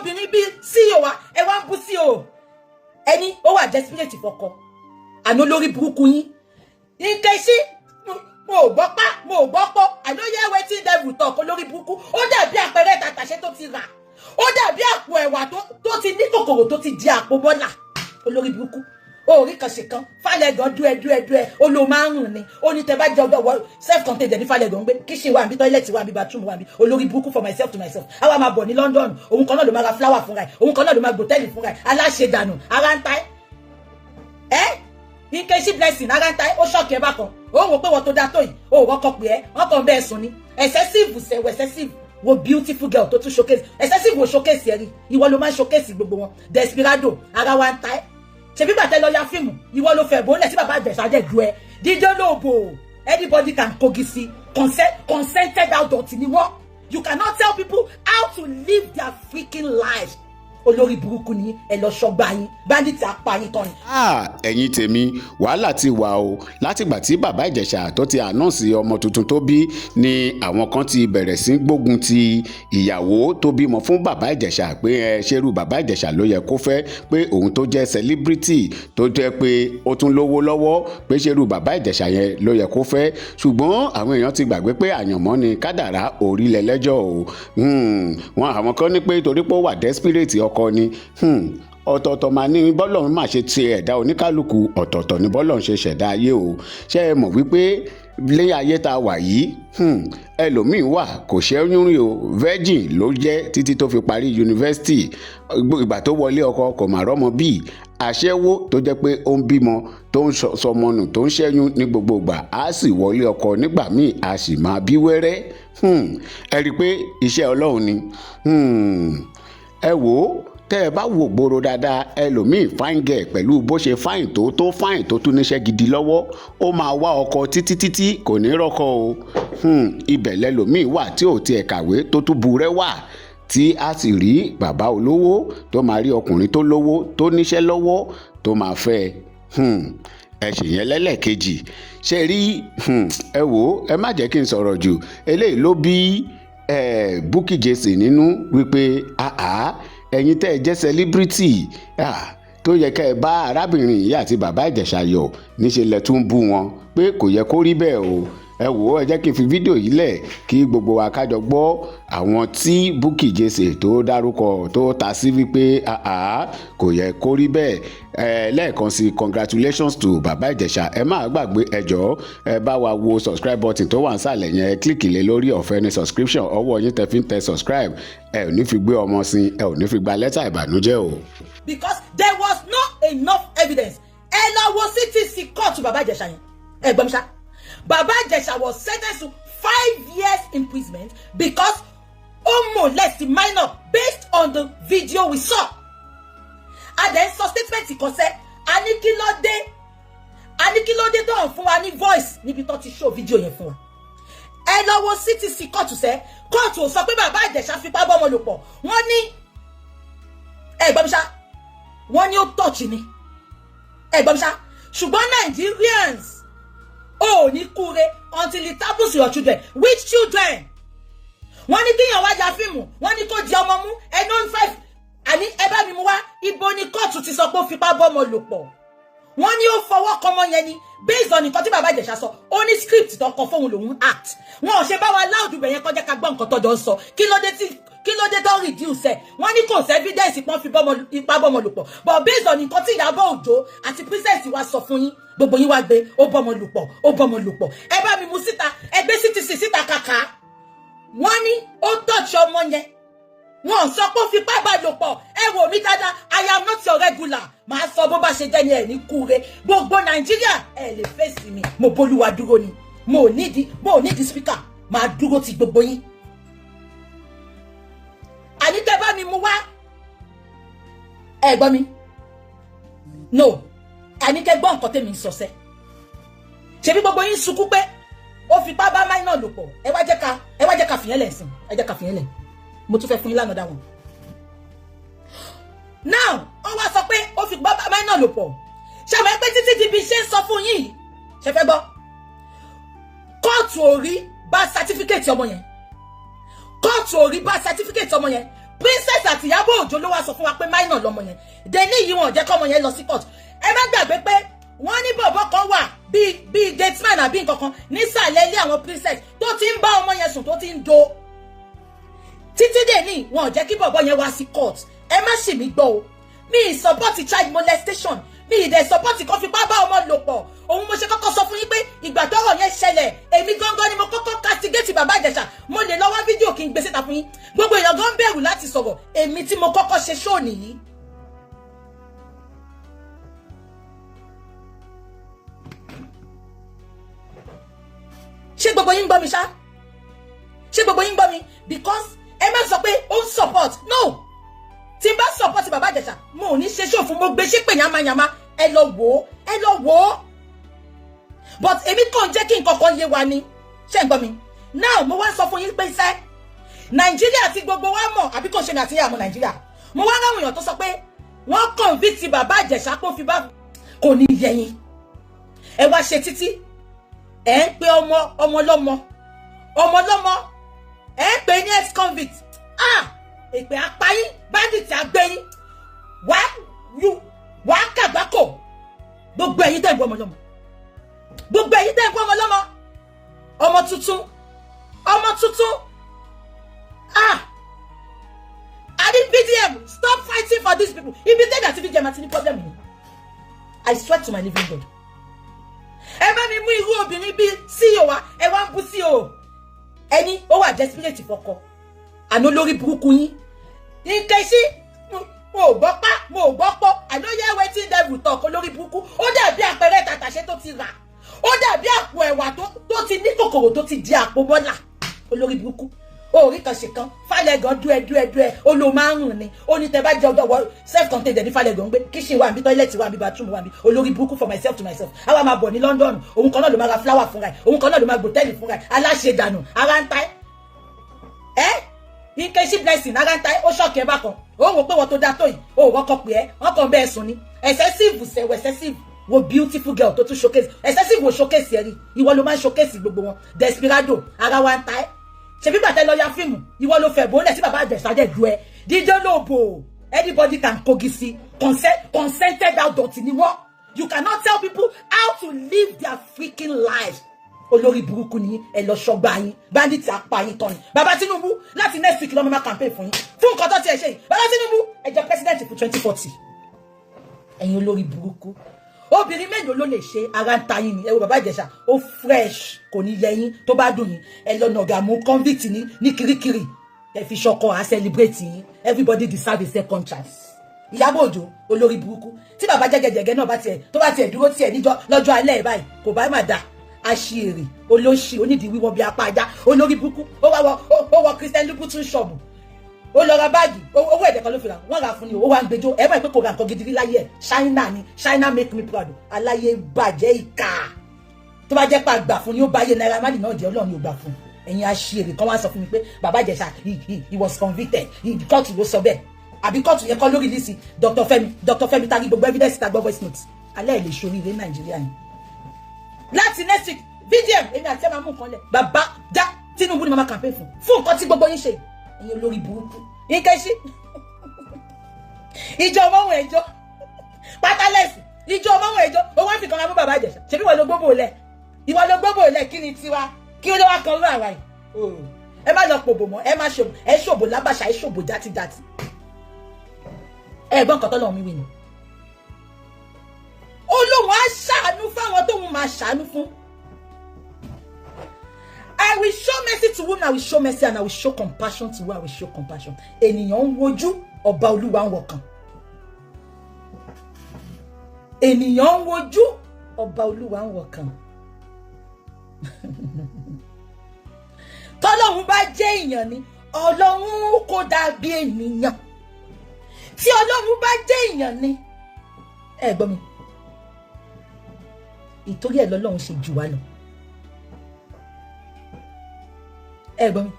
obìnrin bí CEO wa ẹ wá ń bú CEO ẹni ó wà desperate fọkọ àná lórí burúkú yín Nkechi mo gbọ́ pọ́ I don't hear wetin devil talk lórí burúkú ó dàbí àpẹẹrẹ tàtàṣé tó ti rà ó dàbí àpò ẹ̀wà tó ti ní kòkòrò tó ti di àpò bọ́là olórí burúkú orí kan ṣe kan Fálẹ́gàn dú ẹ ó ló máa ń rùn ni ó ní tẹ bá jẹ ọjọ́ self contained ní Fálẹ́gàn gbé kíṣìn wà níbi toilet wà níbi bathroom wà níbi olórí burúkú for myself to myself àwa máa bọ̀ ní London òun kan náà ló máa ra flower fúnra ẹ̀ òun kan náà ló máa gbòtẹ́ẹ̀lì fúnra ẹ̀ aláṣẹ dànù ara ń ta ẹ́ Nkechi Blessing ara ń ta ẹ́ ó ṣọ́ọ̀kì ẹ bákan ó wò pé wọ́n tó dá tó yìí ó wọ́kọ̀ pé ẹ́ wọ́n kàn bẹ́ẹ̀ sùn ni excessive sẹ́wọ̀ excessive wo beautiful girl tó tún showcase excessive wo showcase ẹ̀rí ìwọ ló máa showcase gbogbo wọn Desperado ara wa ń ta ẹ́ ṣebí bàtẹ́ lọ ya fíìmù ìwọ ló fẹ́ bọ́ọ̀lẹ̀ tí bàbá Ìjẹ̀ṣà jẹ́ ju ẹ dídé lóòbò anybody can kogi sí consented adult ni wọ́n you cannot tell people how to live their freaking lives olórí burúkú ni ẹ lọ ṣọgbà yín bandits apáyín tán ni. ẹ̀yin tèmi wàhálà ti wà o látìgbà tí bàbá Ìjẹ̀ṣà tó ti ànáǹsì ọmọ tuntun tó bí ni àwọn kan ti bẹ̀rẹ̀ sí gbógun ti ìyàwó tó bímọ fún bàbá Ìjẹ̀ṣà pé ẹ ṣerú bàbá Ìjẹ̀ṣà ló yẹ kó fẹ́ pé òun tó jẹ́ celebrity tó jẹ́ pé ó tún lówó lọ́wọ́ pé ṣerú bàbá Ìjẹ̀ṣà yẹn ló yẹ kó fẹ́ ṣùgbọ́n àwọn èèyàn ti gbàgbé pé àyànmọ́ ni kádàrá orílẹ̀ lẹ́jọ́ o wọn àwọn kan ní pé torí pé ó wà desperate ọkọ ni ọ̀tọ̀ọ̀tọ̀ máa ní bọ́lọ̀ máa ṣe ti ẹ̀dá oníkálukú ọ̀tọ̀ọ̀tọ̀ ní bọ́lọ̀ ṣe ṣẹ̀dá ayé o ṣé ẹ mọ̀ wípé lé ayé tá a wà yìí ẹlòmíín wà kò ṣẹ́yún rí o virgin ló jẹ́ títí tó fi parí yunifásitì ìgbà tó wọlé ọkọ kò mà rọ́mọ bíi aṣẹ́wó tó jẹ́ pé ó ń bímọ tó ń sọmọ nù tó ń ṣẹ́yún ní gbogbo ìgbà á sì wọlé ọkọ nígbà míì a sì máa bí wẹ́rẹ́ ẹ rí i pé iṣẹ́ Ọlọ́run ni ẹ wò ó tẹ́ ẹ bá wò gbòòrò dáadáa ẹlòmíì fine girl pẹ̀lú bó ṣe fine tó fine tó tún níṣẹ́ gidi lọ́wọ́ ó máa wá ọkọ títí kò ní rọ́kọ o ibẹ̀ lẹ́lòmíì wà tí ò tiẹ̀ kàwé tó tún burẹ́ wà tí a sì rí bàbá olówó tó máa rí ọkùnrin tó lówó tó níṣẹ́ lọ́wọ́ tó máa fẹ́ ẹ ṣèyẹn lẹ́lẹ́kejì ṣe rí ẹ wò ó ẹ má jẹ́ kí n sọ̀rọ̀ jù eléyìí ló bí Bukky Jesse nínú wípé ẹ̀yin tẹ́ ẹ jẹ́ celebrity tó yẹ kẹ́ ẹ bá arábìnrin yìí àti bàbá Ìjẹ̀ṣà yọ̀ níṣẹ́ lẹ tún bú wọn pé kò yẹ kó rí bẹ́ẹ̀ o ẹ wò ó ẹ jẹ́ kí n fi fídíò yìí lẹ̀ kí gbogbo wa kájọ gbọ́ àwọn tí Bukky Jesse tó dárúkọ tó ta sí wípé kò yẹ kó rí bẹ́ẹ̀ lẹ́ẹ̀kan sí congratulations to bàbá Ìjẹ̀ṣà ẹ má gbàgbé ẹ jọ̀ọ́ ẹ bá wa wo subscribe button tó wà nísàlẹ̀ yẹn ẹ kílìkì lé lórí ọ̀fẹ́ ní subscription ọwọ́ yín tẹ fi ń tẹ subscribe ẹ ò ní fi gbé ọmọ sí ẹ ò ní fi gba lẹ́tà ìbànújẹ́ o. because there was not enough evidence ẹ lọ wo CTC court bàbá Ìjẹ̀ṣà yẹn ẹ gbọ́n mi ṣá bàbá Ìjẹ̀ṣà was sentenced to 5 years imprisonment because ó molest the minor based on the video we saw. And then sọ statement kan sẹ́ a ní kí ló dé tó hàn fún wa ní voice níbi tó ti show video yẹn fún wa. ẹ lọ wo CTC kóòtù sẹ́ kóòtù ò sọ pé bàbá Ìjẹ̀ṣà fipá bọ́mọ lò pọ̀ wọ́n ní ẹ̀gbọ́n ṣá wọ́n ní ó touch ni ẹ̀gbọ́n ṣá ṣùgbọ́n Nigerians ò ní kúre until it happens to your children. Which children? wọ́n ní kíyàn wá ya fíìmù wọ́n ní kó di ọmọ mú ẹnu 5 àní ẹ bá mi mú wá ibo ni kóòtù ti sọ pé ó fipá bọ́mọ lò pọ̀ wọ́n ní ó fọwọ́ kọmọ yẹn ni based on nǹkan tí bàbá Ìjẹ̀ṣà sọ ó ní script tó kọ fóun lòun act wọn ò ṣe bá wa láòdù bẹ̀yẹn kọjá ká gbọ́ nǹkan tọ́jọ́ ń sọ kí ló dé tó reduce ẹ̀ wọ́n ní kò sí evidence pọ́n fi ipá bọ́mọ lò pọ̀ but based on nǹkan tí Ìyábọ̀ Òjó àti princess wa sọ fún yín gbogbo yín wá gbé ó bọ́mọ lò pọ̀ ẹ bá mi mú síta ẹ gbé CTC síta kàkà wọ́n ní ó touch ọmọ yẹn wọ́n sọ pé ó fipá bá lò pọ̀ ẹ wò mí dáadáa I am not your regular màá sọ bó bá ṣe jẹ́ ni ẹ̀ ní kúre gbogbo Nàìjíríà ẹ lè fèsì mi mo bólúwa dúró ni mo nídìí speaker màá dúró ti gbogbo yín àní tẹ́ bá mi mú wá ẹ gbọ́ mi no àní kẹ́ gbọ́ nǹkan tèmi ń sọ sẹ́ ṣebí gbogbo yín sunkún pé ó fipá bá minor lò pọ̀ ẹ wá jẹ́ ká fìyẹn lẹ̀ sìn ẹ jẹ́ ká fìyẹn lẹ̀ mo tún fẹ́ fún yín lánàá dáwọn. now ó wá sọ pé ó fipá bá minor lò pọ̀ ṣàmọ́ pé títí di bí ṣe ń sọ fún yín ṣe fẹ́ gbọ́ kóòtù ò rí bá certificate ọmọ yẹn kóòtù ò rí bá certificate ọmọ yẹn princess Yes àti Ìyábọ̀ Òjó ló wá sọ fún wa pé minor lọmọ yẹn deni yìí wọn jẹ́ kọ́mọ yẹn lọ sí court ẹ má gbàgbé pé wọ́n ní bọ̀bọ̀ kan wà bíi gateman àbí nǹkankan nísàlẹ̀ ilé àwọn princess tó ti ń bá ọmọ yẹn sùn tó ti ń do títí deni wọn jẹ́ kí bọ̀bọ̀ yẹn wá sí court ẹ má ṣì mí gbọ́ o mi support child molestation mi ìdẹ support kan fipá bá ọmọ lò pọ̀ òun mo ṣe kọ́kọ́ sọ fún yín pé ìgbà tọ́rọ̀ yẹn ṣẹlẹ̀ èmi gangan ni mo kọ́kọ́ castigate bàbá Ìjẹ̀ṣà mo lè lọ wá fídíò kí n gbé síta fún yín gbogbo èèyàn gan bẹ̀rù láti sọ̀rọ̀ èmi tí mo kọ́kọ́ ṣe show nìyí. ṣé gbogbo yín gbọ́ mi ṣá ṣé gbogbo yín gbọ́ mi because ẹ má sọ pé ó ń support no tí n bá support bàbá Ìjẹ̀ṣà mo ò ní ṣe show fún mo gbé ṣépè yamayama ẹ lọ wò ó but èmi kàn jẹ́ kí nǹkan kan yé wa ni ṣé ń gbọ́ mi now mo wá sọ fún yín pé iṣẹ́ Nàìjíríà tí gbogbo wa mọ̀ àbí kò ṣe mi àti ìyàmú Nàìjíríà mo wá ráwọn èèyàn tó sọ pé wọ́n convict bàbá Ìjẹ̀ṣà pé ó fi bá kò ní yẹyin ẹ wá ṣe títí ẹ ń pe ọmọ ọlọ́mọ ẹ ń pe ní ex convict èpè apáyín bandit àgbẹ̀yìn wà á kàgbákò gbogbo ẹ̀yin tẹ́ ń gbọ́ ọmọ lọ́mọ gbogbo ẹ̀yin tẹ́ ń gbọ́ ọmọ lọ́mọ ọmọ tuntun I need VDM stop fighting for these people if you think that VDM àti ní problem yìí I swear to my living God ẹ bá mi mú irú obìnrin bíi CEO wa ẹ wá ń bú CEO ẹni ó wà desperate fọkọ àná lórí burúkú yín Nkechi mo gbọ́ pọ́ I don't hear wetin devil talk olórí burúkú ó dàbí àpẹẹrẹ tàtàṣé tó ti rà ó dàbí àpò ẹ̀wà tó ti ní kòkòrò tó ti di àpò bọ́là olórí burúkú orí kan ṣe kan Fálẹ́gàn dúẹ olo márùn ni ó ní tẹ́ bá jẹ ọdọ self contained ní Fálẹ́gàn gbé kitchen wà níbi toilet wà níbi bathroom wà níbi olórí burúkú for myself to myself àwa máa bọ̀ ní London òun kan náà ló máa ra flower fúnra ẹ̀ òun kan náà ló máa gbòtẹ́ẹ̀lì fúnra ẹ̀ aláṣẹ dànù ara ń ta ẹ́ Nkechi Blessing ara ń ta ẹ́ ó ṣọ́ọ̀kì ẹ bákan ó wò pé wọ́n tó dá tó yìí ó wọ́kọ̀ pé ẹ́ wọ́n kàn bẹ́ẹ̀ sùn ni excessive sẹ̀wọ̀ excessive wo beautiful girl tó tún showcase excessive wo showcase ẹ rí ìwọ ló máa ń showcase gbogbo wọn Desperado ara wa ń ta ẹ́ ṣebí gbàtẹ́ lọ ya fíìmù ìwọ ló fẹ́ bọ́ọ̀lẹ̀ tí bàbá Ìjẹ̀ṣà dẹ̀ ju ẹ dídé lóbo anybody can kogi sí consented adult ni wọ́n you cannot tell people how to live their freaking lives olórí burúkú ni ẹ lọ ṣọgbà yín bandit apá yín tán ni bàbá Tinubu láti next week lọ́mọ máa campaign fún yín fún nǹkan tó ti ẹ̀ ṣe yìí bàbá Tinubu ẹ jẹ́ president fún 2040 ẹ̀yin olórí burúkú obìnrin mélòó ló lè ṣe ara ń ta yín ni ẹ wo bàbá Ìjẹ̀ṣà ó fresh kò ní yẹ yín tó bá dùn yín ẹ lọ nàgà mú convict ní kirikiri ẹ fi ṣọkọ à celebrate yín everybody deserve a second chance Ìyábọ̀ Òjó olórí burúkú tí bàbá jẹgẹjẹgẹ náà bá tiẹ̀ dúró tiẹ̀ níjọ́ lọ́jọ́ alẹ́ báyìí kò bá má dà aṣèrè olóṣì onídìí wíwọ bí apá ajá olórí burúkú ó wọ Christian Louboutin ṣọ́ọ̀bù ó lọ ra báàgì owó ẹ̀dẹ̀ kan ló fi ra wọ́n ra fún ni ó wá ń gbẹjọ́ ẹ mọ̀ pé kò ra nǹkan gidi láyé ẹ̀ China ni China make me proud aláyé bàjẹ́ ìkà tó bá jẹ́ pé àgbà fún ni ó báyé Naira Marley náà jẹ́ Ọlọ́run ni ó gbà fún ẹ̀yin aṣèrè kan wá sọ fún mi pé bàbá Ìjẹ̀ṣà he was convicted kóòtù ló sọ bẹ́ẹ̀ àbí kóòtù yẹn kọ́ lórí lísì Dr. Fẹ́mi tagi gbogbo evidence ta gbọ́ voice note alẹ́ ìlè ṣoríire Nàìjíríà yìí láti next week VDM èmi àti ẹ̀ máa mú nǹkan lẹ̀ bàbá dá Tinubu ni mama campaign fún nǹkan tí gbogbo yín ṣe ẹ̀yin olórí burúkú Nkechi ìjọ ọmọ ẹjọ pátálẹsì ìjọ ọmọ ẹjọ ó wá fi kan ra mú bàbá Ìjẹ̀ṣà ṣebí ìwọ ló gbóbò lẹ kí ni tiwa kí ló wá kan rú àwa yìí ẹ má lọ pòbò mọ́ ẹ má ṣòbò ẹ ṣòbò lábàṣà ẹ ṣòbò játijàti ẹ gbọ́n nǹkan tọ́lọ́run mi wí ni Olóhun á ṣàánú fáwọn tóun máa ṣàánú fún. I will show mercy to whom I will show mercy and I will show compassion to whom I will show compassion. Ènìyàn ń wojú ọba Olúwa ń wọkàn. Ènìyàn ń wojú ọba Olúwa ń wọkàn. Tọ́lọ́run bá jẹ́ èèyàn ni Ọlọ́run kò dàbí ènìyàn. Tí Ọlọ́run bá jẹ́ èèyàn ni ẹ gbọ́ mi. Ìtorí ẹ̀ lọ́lọ́run ṣe jù wá lọ. Ẹ gbọ́ mi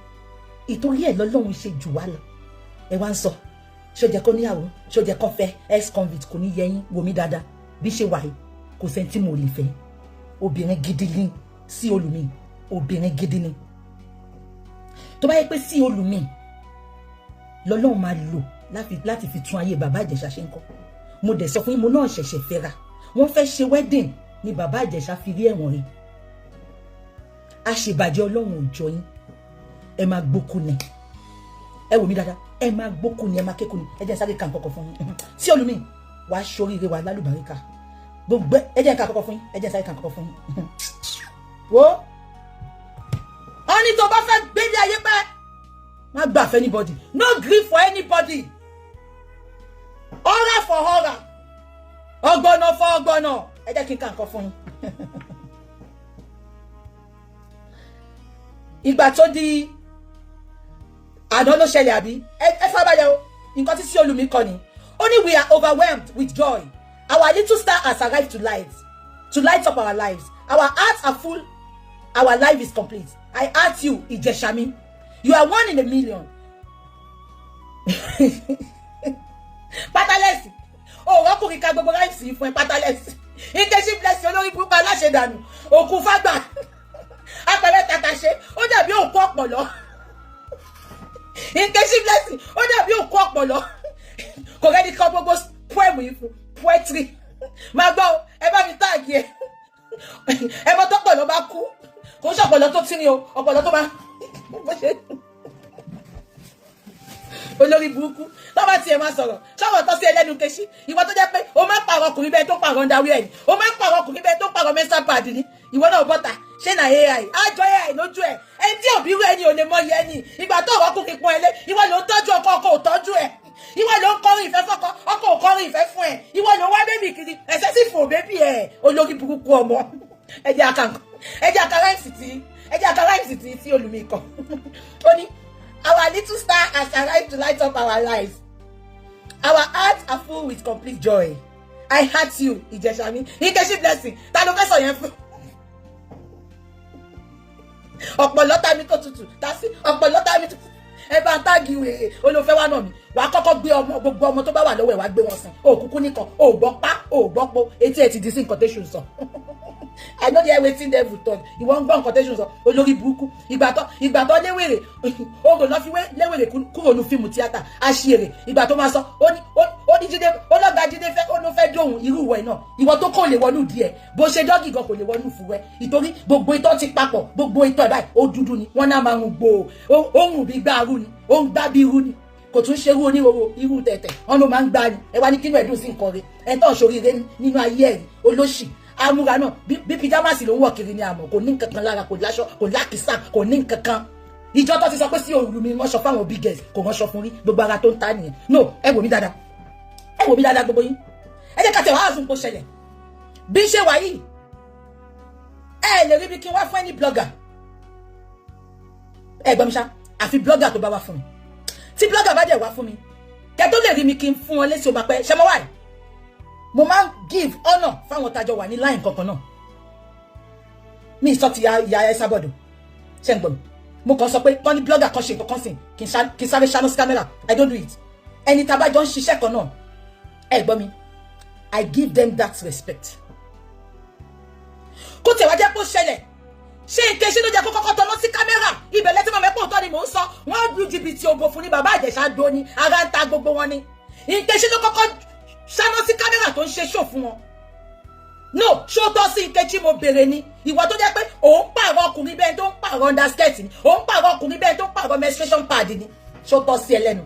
ìtorí ẹ̀ lọ́lọ́run ṣe jù wá lọ ẹ wá ń sọ ṣó jẹ́ kó níyàwó ṣó jẹ́ kó fẹ́ ex convict kò ní yẹyìn wò mí dáadáa bí ṣe wà yìí kò sẹ́ni tí mo lè fẹ́ obìnrin gidi ní sí olùmí obìnrin gidi ni tó bá yẹ pé sí olùmí lọ́lọ́run máa lò láti fi tún ayé bàbá Ìjẹ̀ṣà ṣe nǹkan. Mo dẹ̀ sọ fún yín, mo náà ṣẹ̀ṣẹ̀ fẹ́ra, wọ́n fẹ́ ṣe wedding ni bàbá Ìjẹ̀ṣà fi rí ẹ̀wọ̀n rí. Àṣebàjẹ́ Ọlọ́run ò jọ yín, ẹ máa gbókù ni. Ẹ wò mí dáadáa, ẹ máa gbókù ni, ẹ máa kékù ni. Ẹ jẹ́ sáré kan kọ̀kọ̀ fún yín. Sí Olúmi, wàá ṣoríire, wàá lálùbáríkà. Gbogbo ẹ jẹ́ kan kọ̀kọ̀ fún yín, ẹ jẹ́ sáré kan kọ̀kọ̀ fún yín. Wo wọ́n ní tó bá fẹ́ gbé ní ayé pẹ́, má gbà fẹ́ anybody, no grief for anybody. Ọ̀rà for ọ̀rà, ọgbọ̀nà for ọgbọ̀nà. Ẹ jẹ́ kí n kà nǹkan fún yín. Ìgbà tó di àná ló ṣẹlẹ̀ àbí? Ẹ fábàyà o, nǹkan tí sí Olúmi kọ ni. Only we are overwhelmed with joy. Our little star has arrived to light up our lives. Our hearts are full. Our life is complete. I ask you, Ìjẹ̀ṣàmí, you are 1 in a million. Pátalẹ́sì, ọkùnrin ká gbogbo láìsí fún ẹ pátalẹ́sì. Nkechi Blessing olórí púpọ̀ aláṣẹ dànù. Òkú fágbà. Apẹ̀rẹ̀ tàtàṣe, ó dàbí òkú ọ̀pọ̀lọ́. Nkechi Blessing, ó dàbí òkú ọ̀pọ̀lọ́. Kò rẹ́ni kọ gbogbo poem yìí fún poetry. Máa gbọ́, ẹ bá mi táàgì ẹ. Ẹ mọ tọ́pọ̀lọ́ bá kú. Kò ń ṣọ̀pọ̀lọ́ tó tí ni o, ọ̀pọ̀lọ́ tó bá olórí burúkú lọ́wọ́ tí ẹ máa sọ̀rọ̀ ṣọ́wọ́ tó sí ẹlẹ́nu Nkechi, ìwọ tó jẹ́ pé o máa ń pààrọ̀ ọkùnrin bẹ́ẹ̀ tó pààrọ̀ underwear ni, o máa ń pààrọ̀ ọkùnrin bẹ́ẹ̀ tó pààrọ̀ menstrual pad ni, ìwọ náà bọ́ta ṣé na AI àjọ AI lójú ẹ̀ ẹni tí òbí rẹ̀ ni ò lè mọ iye ẹni ìgbà tó ọ̀rọ̀ ọkùnrin pọ́n ẹlé, ìwọ ló ń tọ́jú ọkọ ò tọ́jú ẹ̀, ìwọ ló ń kọrin ìfẹ́ fọ́kọ ọkọ ò kọrin ìfẹ́ fún ẹ̀, ìwọ ló wá bébì kiri ẹ̀sẹ̀ sì fò bébì ẹ̀ olórí burúkú ọmọ. Ẹ jẹ́ àkàrà ìsìtì sí Olúmi kan. Ó ní our little star has arrived to light up our lives. Our hearts are full with complete joy. I heart you, Ìjẹ̀ṣàmí. Nkechi Blessing, ta ló fẹ́ sọ yẹn fún? Ọ̀pọ̀lọ́tà mi tó tutù, tàsí ọ̀pọ̀lọ́tà mi tó tutù. Ẹ bá ń táàgì wèrè, olùfẹ́ wa náà mi. Wàá kọ́kọ́ gbé ọmọ gbogbo ọmọ tó bá wà lọ́wọ́ ẹ̀ wá gbé wọn sìn. Òkùnkùn nìkan, ò gbọ́ pa, ò gbọ́ po, etí ẹ̀ ti di sí nǹkan tẹ̀sùn sọ. I know they are waiting there for talk. You won't go on quotations of olórí burúkú. Ìgbà tó léwèrè. O go lọ fi wé léwèrè kúrò ní fíìmù tíátà. Àṣìírè. Ìgbà tó máa sọ ó ní Jídé, ó lọ́gà Jídé fẹ́ ó ló fẹ́ dóhùn irú ìwọ náà. Ìwọ tó kò lè wọnú díẹ̀. Bó ṣe dọ́gì gan kò lè wọnú fúwẹ́. Ìtorí gbogbo ìtọ́ ti papọ̀, gbogbo ìtọ́ báyìí ó dúdú ni. Wọ́n náà máa ń gbò ó. Ó ń bí gbàrú ni. Ó ń gbá bí irú ni. Kò tún ṣe irú oníròwò irú tẹ̀tẹ̀. Wọ́n ló máa ń gbá ni. Ẹ wá ní kínú ẹ̀dùn sí nǹkan rẹ̀. Ẹ tó ṣoríire nínú ayé ẹ̀ olóṣì. Amúra náà bí pijamasi ló ń wọ̀ kiri ní àmọ́ kò ní nǹkankan lára, kò láṣọ, kò lákìsà, kò ní nǹkankan. Ìjọ tó ti sọ pé sí Olúmi wọ́n sọ fáwọn big girls kò wọ́n sọ fún rí gbogbo ara tó ń ta nìyẹn. No, ẹ wò mí dáadáa gbogbo yín. Ẹ jẹ́ ká tẹ̀ wá àzùn kó ṣẹlẹ̀. Bí ṣe wà yìí, ẹ lè rí bí kí n wá fún ẹni blogger. Ẹ gbọ́ mi ṣá, àfi blogger tó bá wá fún mi. Tí blogger bá dẹ̀ wá fún mi, kẹ́ tó lè rí mi kí n fún wọn lésì ọba pẹ́ ṣẹ́ mọ́ wáyé. Mo máa ń give honor fáwọn tájọ wà ní line kankan náà. Mi sọ ti ya Ẹ̀sàbọ̀dọ̀ ṣe ń gbọ́ mi. Mo kàn sọ pé wọ́n ní blogger kan ṣe nǹkan kan sìn kí n sáré ṣáná sí camera. I don't do it. Ẹni tá a bá jọ ń ṣiṣẹ́ kan náà ẹ gbọ́ mi. I give them that respect. Kó tẹ̀ wá jẹ́ kó ṣẹlẹ̀. Ṣé Nkechi ló jẹ́ kó kọ́kọ́ tọ́nà sí camera? Ibẹ̀ lẹ́tí mọ̀ mẹ́pọ̀ tọ́ ni mò ń sọ. Wọ́n lu jìbìtì òbò fún ni bàbá Ìjẹ̀ṣà dó ni ara ń ta gbogbo wọn ni. Nkechi ló kọ́kọ́ ṣáná sí kámẹ́rà tó ń ṣe ṣò fún wọn. No, ṣó tọ́ sí Nkechi mo bèrè ni. Ìwọ tó jẹ́ pé òun pààrọ̀ ọkùnrin bẹ́ẹ̀ tó ń pààrọ̀ underskirt ni. Òun pààrọ̀ ọkùnrin bẹ́ẹ̀ tó ń pààrọ̀ menstruation pad ni. Ṣó tọ́ sí ẹlẹ́nu.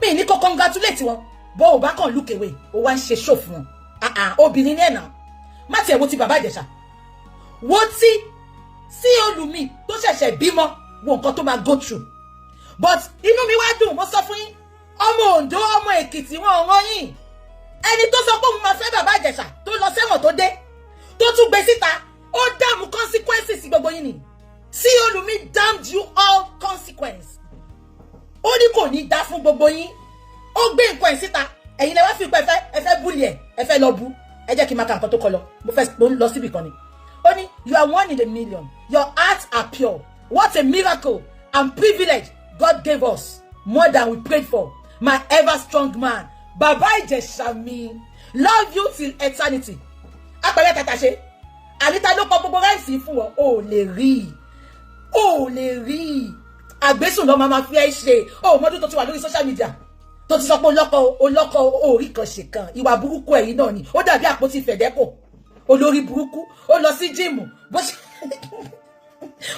Mi ní kó congratulate wọn. Bọ́ ò bá kàn look away, ó wá ń ṣe ṣò fún wọn. Obìnrin ní ẹ̀nà. Má tiẹ̀ wo ti bàbá Ìjẹ̀ṣà. Wo ti sí Olúmi tó ṣẹ̀ṣẹ̀ bímọ wo nǹkan tó máa go through. But inú mi wá dùn, mo sọ fún yín. Ọmọ Oǹdó, ọmọ Èkìtì wọn rán yín. Ẹni tó sọ pé òun máa fẹ́ bàbá Ìjẹ̀ṣà tó lọ sẹ́wọ̀n tó dé tó tún gbé síta ó dààmú consequences gbogbo yín ni. Sí Olúmi damned you all consequence. Ó ní kò ní dá fún gbogbo yín. Ó gbé nǹkan ẹ̀ síta. Ẹ̀yin lẹ wá fi pé ẹ fẹ́ búlì ẹ fẹ́ lọ bú. Ẹ jẹ́ kí n máa ka nǹkan tó kọ lọ. Mo lọ síbì kan ni. Ó ní you are 1 in a million. Your hearts are pure. What a miracle and privilege God gave us. More than we prayed for. My ever strong man, Baba Ìjẹ̀ṣàmí, love you till eternity. Apẹ̀rẹ̀ tàtàṣe, àníta ló kọ gbogbo ráìsì fún wọn, ò lè rí. àgbésùn lọ́ máa fi ẹ́ ṣe ó mọ́dún tó ti wà lórí social media tó ti sọ pé olọ́kọ orí kan ṣe kan ìwà burúkú ẹ̀yìn náà ni ó dàbí àpótí fẹ̀dẹ́kò olórí burúkú ó lọ sí jíìmù bó ṣe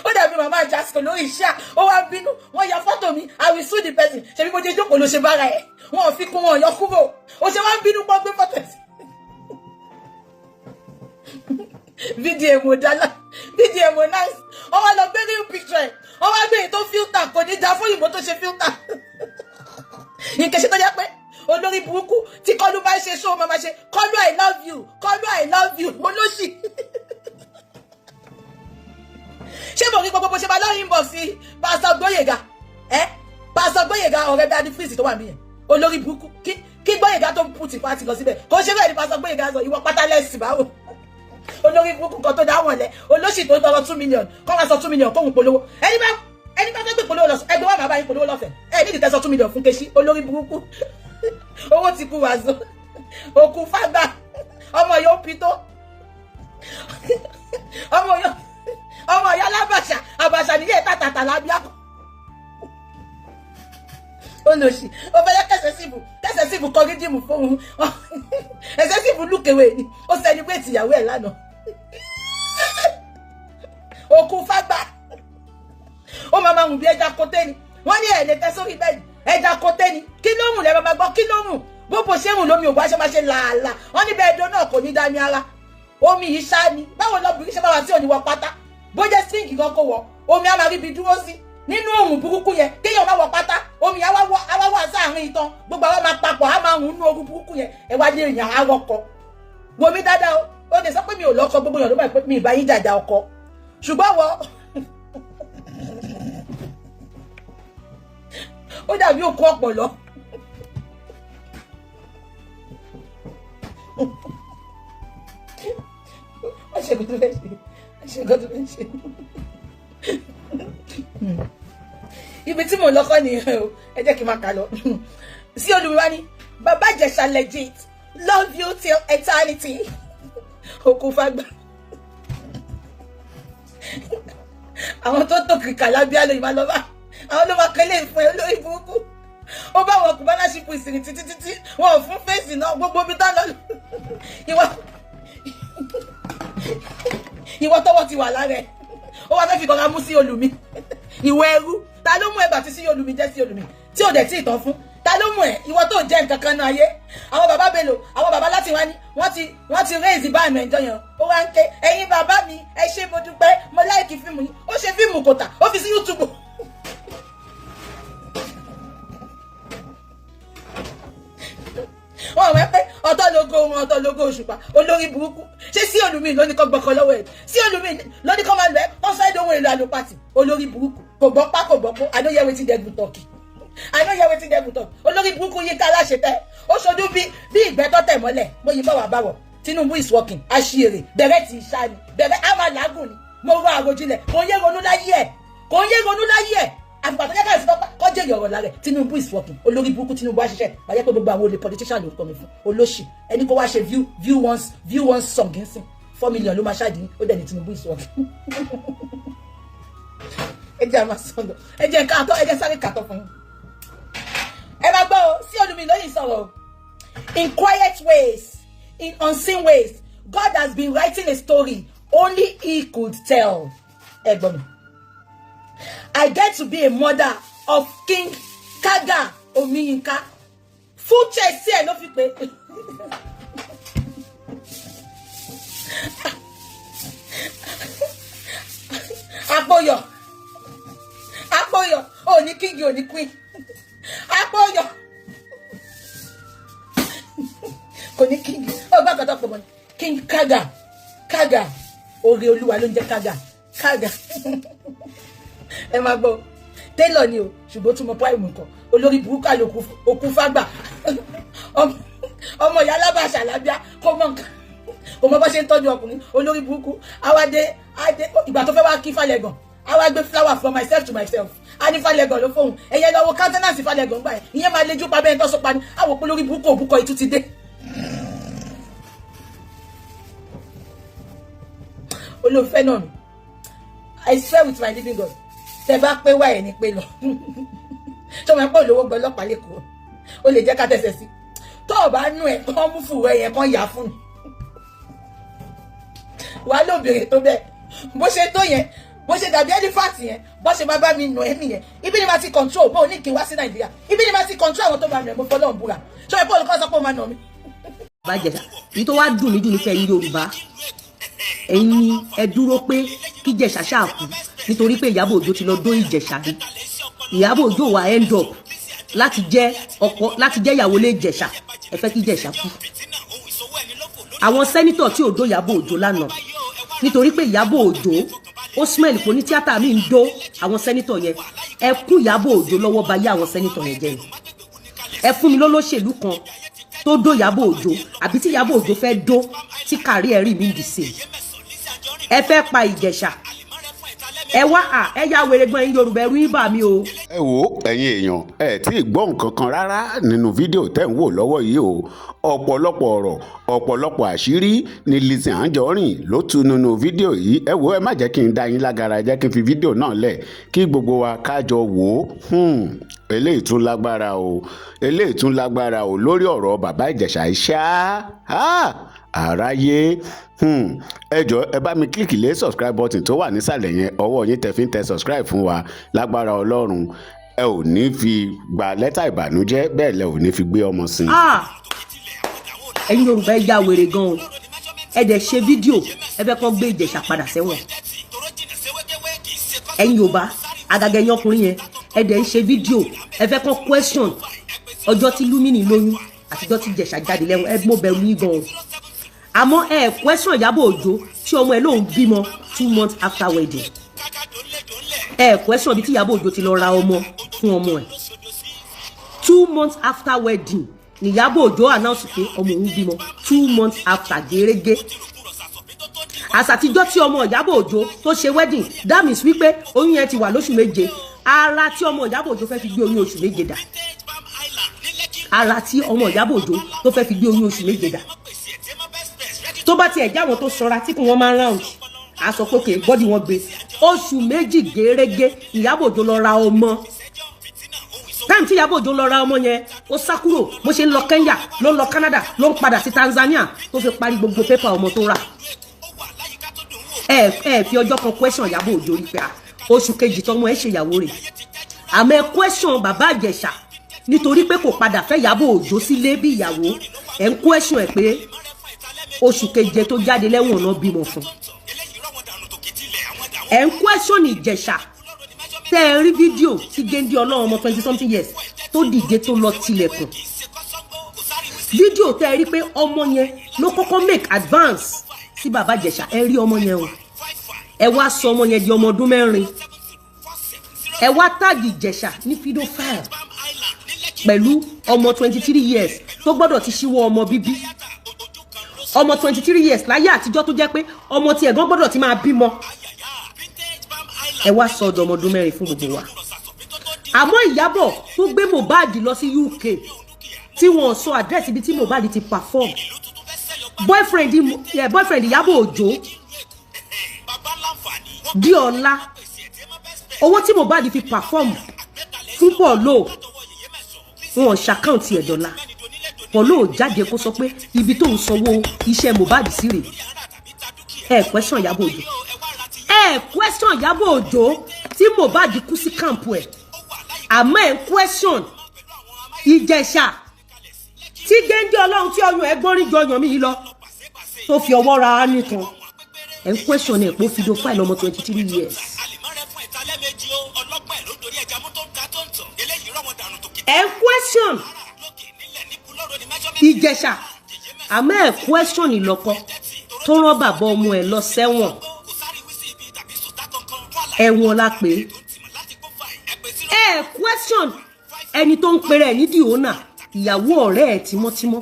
ó dàbí màmá Jasco lórí iṣẹ́ ó wá bínú wọ́n ya fọ́tò mi I will sue the person ṣe bí mo jẹ́ jókòó ló ṣe bára ẹ̀ wọ́n ò fi kún wọn yọ kúrò ó ṣe wá bínú pọ́ gbé fọ́tò ẹ̀ fídíò èmò dáná fídíò èmò nice wọ́n wá lọ gbé real picture ẹ̀ wọ́n wá gbé èyí tó filter kò ní dá fún ìbò tó ṣe filter ìkẹsẹ̀ tó jẹ́ pé olórí burúkú tí kọlu bá ṣe ṣó máa ṣe kọlu I love you olóṣì ṣé mo rí gbogbo ṣe máa lọ́yìn bọ̀ sí Pastor Gboyega Pastor Gboyega ọ̀rẹ́ Daddy Freeze tó wà mí yẹn olórí burúkú kí Gboyega tó pùtì pàtì lọ síbẹ̀ kò ṣe bẹ́ẹ̀ ni Pastor Gboyega sọ ìwọ pátá lẹ́sìn báwo olórí burúkú kan tó dá wọn lẹ olóṣì tó ń tọrọ 2 million kọ́ wá sọ 2 million kóhun polówó ẹni bá fẹ́ gbé polówó lọ ẹgbẹ́ wà bàbá yín polówó lọ́fẹ̀ẹ́ nídìí tẹ́sọ 2 million fún Keshi olórí burúkú owó ti kú wàzó òkú fágbà ọmọ yóò pitó ọmọ ìyá lábàṣà àbàṣà níyẹ tàtàtà lábíà olóṣì ó fẹ́ kẹsẹ̀ síbù kọrí dìmú fóun ẹsẹ̀ síbù lùkèwé ni ó celebrate ìyàwó ẹ̀ lánàá òkú fágbà ó máa hùn bí ẹja kóté ni wọ́n ní ẹ̀ lè tẹ́ sórí bẹ́ẹ̀ ẹja kóté ni kí ló hùn lẹ́ẹ̀ máa gbọ́ kí ló hùn bóbó ṣé hùn lómi òbá ṣe máa ṣe làálàá wọ́n ní bẹ́ẹ̀ dán náà kò ní dání ara omi yìí ṣá ni báwo lọ́bìnrin ṣe máa wà tí ò ní wọ pátá bó jẹ́ sínkì gan kó wọ omi á máa rí ibi dúró sí nínú òòrùn burúkú yẹn kéèyàn máa wọ pátá omi á wá sáàrin ìtàn gbogbo àwọn máa papọ̀ á máa hùn nínú òòrùn burúkú yẹn ẹ wá ní èèyàn á rọkọ wo mi dáadáa ó lè sọ pé mi ò lọ́kọ gbogbo èèyàn ló máa pé mi ìbá yín jàjà ọkọ ṣùgbọ́n wọ ó dàbí òkú ọ̀pọ̀lọ́ ibi tí mo lọ́kọ́ nìyẹn o ẹ jẹ́ kí n máa kà lọ sí olùwíwá ní Bàbá Ìjẹ̀ṣà legit love you till eternity òkú fagbá àwọn tó tó kìkà lábíà lóyún máa lọ bá àwọn ló máa kẹ́lé ìfún ẹ olórí burúkú ó bá wọn kù bá láṣìpọ̀ ìsìn títí wọn ò fún fèsì náà gbogbo bí tá lọ ìwọ tọwọ́ ti wà lára ẹ ó wá fẹ́ fi kọ́ra mú sí olùmí ìwọ ẹrú ta ló mú ẹgbà tí sí olùmí jẹ́ sí olùmí tí ò dẹ̀ tí ìtàn fún ta ló mú ẹ ìwọ tó jẹ́ nǹkan kan náà ayé àwọn bàbá Bello àwọn bàbá láti wá ní wọ́n ti raise bá àmì ẹ̀jọ́ yẹn ó wá ń ké ẹ̀yin bàbá mi ẹ ṣé mo dúpẹ́ mo láìkì fíìmù yìí ó ṣe fíìmù kòtà ó fi sí YouTube wọ́n wẹ́ pé ọ̀tọ̀ lógo wọn ọ̀tọ̀ lógo Òṣùpá olórí burúkú ṣé sí olùmí lóní kọ́ gbọ́kọ lọ́wọ́ ẹ̀ sí olùmí lóní kọ́ máa lọ ẹ́ wọ́n sáré ohun èlò àlòpàtì olórí burúkú kò gbọ́ pá kò gbọ́ pó I don't hear wetin dem talk olórí burúkú yìí ká láṣẹ tẹ ó ṣojú bí ìgbẹ́ tó tẹ̀ mọ́lẹ̀ mo yìí bọ̀ wá báwọ̀ Tinubu is working aṣèrè bẹ̀rẹ̀ ti ṣá ni bẹ̀rẹ̀ á máa làágùn ni mo rọ àròjinlẹ̀ kò ń yé ronú láyé ẹ̀ àgbà tó yẹ ká ìfipá kọjá ìyọ̀rọ̀ lára Tinubu is working olórí burúkú Tinubu á ṣiṣẹ́ báyẹ̀ pé gbogbo àwọn olè politician ló kọ́ mi fún olóṣì ẹni kó wá ṣe view one song nsìn 4 million ló máa ṣáàdì ó dẹ̀ ní Tinubu is working ẹ jẹ́ àmà sọ̀rọ̀ ẹ jẹ́ sáré kàtọ́ fún yín ẹ máa gbọ́ sí olùmí lóyìn sọ̀rọ̀ in quiet ways in unseen ways God has been writing a story only he could tell ẹ gbọ́ mi. I get to be a mother of King Kaga Omiyinka. Full chest here, no fi pe. Apoyo. Oh, ni king, oh, ni queen. Apoyo. Kò ní king. Oh, bá kọ́tọ́ pọ̀ mọ́. King Kaga. Oore Olúwa ló ń jẹ́ Kaga. Ẹ máa gbọ́ Taylor ni o ṣùgbọ́n tún mọ prime nǹkan olórí burúkú àlòkù òkú fágbà ọmọ ìyá alábàṣà lábíà kó mọ nǹkan kò mọ bá ṣe ń tọ́jú ọkùnrin olórí burúkú àwádé ìgbà tó fẹ́ wá kí Falẹ̀gàn àwa gbé flower from myself to myself a ní Falẹ̀gàn ló fóun ẹ̀yẹ lọ́wọ́ countenance Falẹ̀gàn gbà ẹ̀ ìyẹn máa lejú pa bẹ́ẹ̀ tó sọ pa ni àwọn olórí burúkú òbúkọ ìtú ti dé. olóòfẹ́ náà I swear with my living God tẹ bá pé wáyé ni pé lọ tó máa pọ̀ lówó gbọ́ ọlọ́pàá lẹ́kọ̀ọ́ ó lè jẹ́ ká tẹ̀sẹ̀ sí tó o bá nú ẹ̀ kán mú fùwẹ́ yẹn kán yà fún wàá lóbìnrin tó bẹ́ẹ̀ bó ṣe tó yẹn bó ṣe dàbí elephant yẹn bó ṣe bá mi nù ẹ́ nìyẹn ibi ni ma ti control bó o ní kí n wá sí Nàìjíríà ibi ni ma ti control àwọn tó bá nù ẹ́ mo fọlọ́ ń búra ṣọ́ ẹ bọ́ọ̀lù kan sọ pé ó máa nà mí. bàbá Ìjẹ̀ṣà èyí tó wá dùn mí jù ní kẹ́yìn Yorùbá ẹ̀yin ẹ dúró pé kí Ìjẹ̀ṣà ṣáà kú nítorí pé Ìyábọ̀ Òjó ti lọ dó Ìjẹ̀ṣà rí Ìyábọ̀ Òjó wà end up láti jẹ́ ìyàwó lé Ìjẹ̀ṣà ẹ fẹ́ kí Ìjẹ̀ṣà kú. àwọn sẹ́nítọ̀ tí ò dó Ìyábọ̀ Òjó lánàá nítorí pé Ìyábọ̀ Òjó ó smell kò ní tíátà mi ń dó àwọn sẹ́nítọ̀ yẹn ẹ kún Ìyábọ̀ Òjó lọ́wọ́ bá yé àwọn sẹ́nítọ̀ yẹn jẹ́ ẹ fún mi lólóṣèlú kan tó dó Ìyábọ̀ Òjó àbí tí Ìyábọ̀ Òjó fẹ́ dó tí kárí ẹ̀rí mi ń dì sí ẹ fẹ́ pa Ìjẹ̀ṣà ẹ wá ẹ yá wèrè gbọ́n ẹ̀yin Yorùbá ẹrú yín bà mí o. ẹ wo ẹ̀yin èèyàn ẹ tí ì gbọ́ nǹkan kan rárá nínú fídíò tẹ́ ń wò lọ́wọ́ yìí o ọ̀pọ̀lọpọ̀ ọ̀rọ̀ ọ̀pọ̀lọpọ̀ àṣírí ni Lizzy Anjorin ló tú nínú fídíò yìí ẹ wo ẹ má jẹ́ kí n dá yín lágara jẹ́ kí n fi fídíò náà lẹ̀ kí gbogbo wa kájọ wò ó eléyìí tún lágbára o lórí ọ̀rọ̀ bàbá Ìjẹ̀ṣà ṣá àráyé ẹ jọ̀ọ́ ẹ bá mi kílìkì lé subscribe button tó wà nísàlẹ̀ yẹn ọwọ́ yín tẹ́ fi ń tẹ subscribe fún wa lágbára Ọlọ́run ẹ ò ní fi gba lẹ́tà ìbànújẹ́ bẹ́ẹ̀ lẹ ò ní fi gbé ọmọ sí. ẹ̀yin Yorùbá ẹ já wèrè gan-an ẹ dẹ̀ ṣe fídíò ẹ fẹ́ kọ́ gbé Ìjẹ̀ṣà padà sẹ́wọ̀n ẹ̀yin Yorùbá àgàgà ẹ̀yin ọkùnrin yẹn ẹ dẹ̀ ń ṣe fídíò ẹ fẹ́ kọ́ question ọjọ́ tí Lumini lóyún àtijọ́ tí Ìjẹ̀ṣà jáde lẹ́wọ̀n ẹ mọ̀ bẹ̀rù yín gan-an àmọ́ question Ìyábọ̀ Òjó tí ọmọ ẹ̀ lóun bímọ 2 months after wedding question bí tí Ìyábọ̀ Òjó ti lọ ra ọmọ fún ọmọ ẹ̀ 2 months after wedding ni Ìyábọ̀ Òjó announce pé ọmọ òun bímọ 2 months after gẹ́rẹ́gẹ́ àsàtijọ́ tí ọmọ Ìyábọ̀ Òjó tó ṣe wedding that means wípé oyún yẹn ti wà lóṣù méje ara tí ọmọ Ìyábọ̀ Òjó fẹ́ fi gbé oyún oṣù méje dà ara tí ọmọ Ìyábọ̀ Òjó tó fẹ́ fi gbé oyún oṣù méje dà tó bá tiẹ̀ jáwọn tó sọra tí kò wọ́n máa ń round aṣọ pókè bọ́dì wọn gbé oṣù méjì gẹ́rẹ́gẹ́ Ìyábọ̀ Òjó lọ ra ọmọ táìmù tí Ìyábọ̀ Òjó lọ ra ọmọ yẹn ó sá kúrò bó ṣe ń lọ Kenya ló ń lọ Canada ló ń padà sí Tanzania tó fi parí gbogbo pépà ọmọ tó rà ẹ fi ọjọ́ kan question Ìyábọ̀ Òjó rí pé oṣù kejì tọmọ ẹ ṣèyàwó rẹ̀ àmọ́ ẹ question bàbá Ìjẹ̀ṣà nítorí pé kò padà fẹ́ Ìyábọ̀ Òjó sílé bí ìyàwó ẹ ń question ẹ pé oṣù keje tó jáde lẹ́wọ̀n náà bímọ fún ẹ̀ ń question Ìjẹ̀ṣà tẹ́ ẹ rí fídíò tí Géńdé Ọlọ́run ọmọ 20 something years tó dìde tó lọ tilẹ̀kùn fídíò tẹ́ ẹ rí pé ọmọ yẹn ló kọ́kọ́ make advance sí bàbá Ìjẹ̀ṣà ẹ rí ọmọ yẹn o ẹ wá sọ ọmọ yẹn di ọmọ ọdún 4 ẹ wá táàgì Ìjẹ̀ṣà ní pedophile pẹ̀lú ọmọ 23 years tó gbọ́dọ̀ ti ṣíwọ́ ọmọ bíbí ọmọ 23 years láyé àtijọ́ tó jẹ́ pé ọmọ tí ẹ̀gbọ́n gbọ́dọ̀ ti máa bímọ ẹ wá sọ ọ̀dọ̀ ọmọ ọdún 4 fún gbogbo wa àmọ́ Ìyábọ̀ tó gbé Mohbad lọ sí UK tí wọ́n sọ àdírẹ́sì ibi tí Mohbad ti perform boyfriend Ìyábọ̀ Òjó di ọ̀la owó tí Mohbad fi perform fún Pọ̀lọ́ wọn ṣàkáǹtì ẹ̀dọ́là Pọ̀lọ́ jáde kó sọ pé ibi tó ń sanwó iṣẹ́ Mohbad sí rè question Ìyábọ̀ Òjó question Ìyábọ̀ Òjó tí Mohbad kú sí kámpù ẹ̀ àmọ́ question Ìjẹ̀ṣà tí Géńdé Ọlọ́run tí ọyàn ẹgbọ́n rí jọ ọyàn mi yìí lọ tó fi ọwọ́ ra nìkan question ẹ̀ pé ó fi do fáìlì ọmọ 23 years question Ìjẹ̀ṣà àmọ́ question ìlọ́kọ tó rán bàbá ọmọ ẹ̀ lọ sẹ́wọ̀n ẹ̀wọ̀n la pé question ẹni tó ń pèrè ní Diona ìyàwó ọ̀rẹ́ ẹ̀ tímọ́tímọ́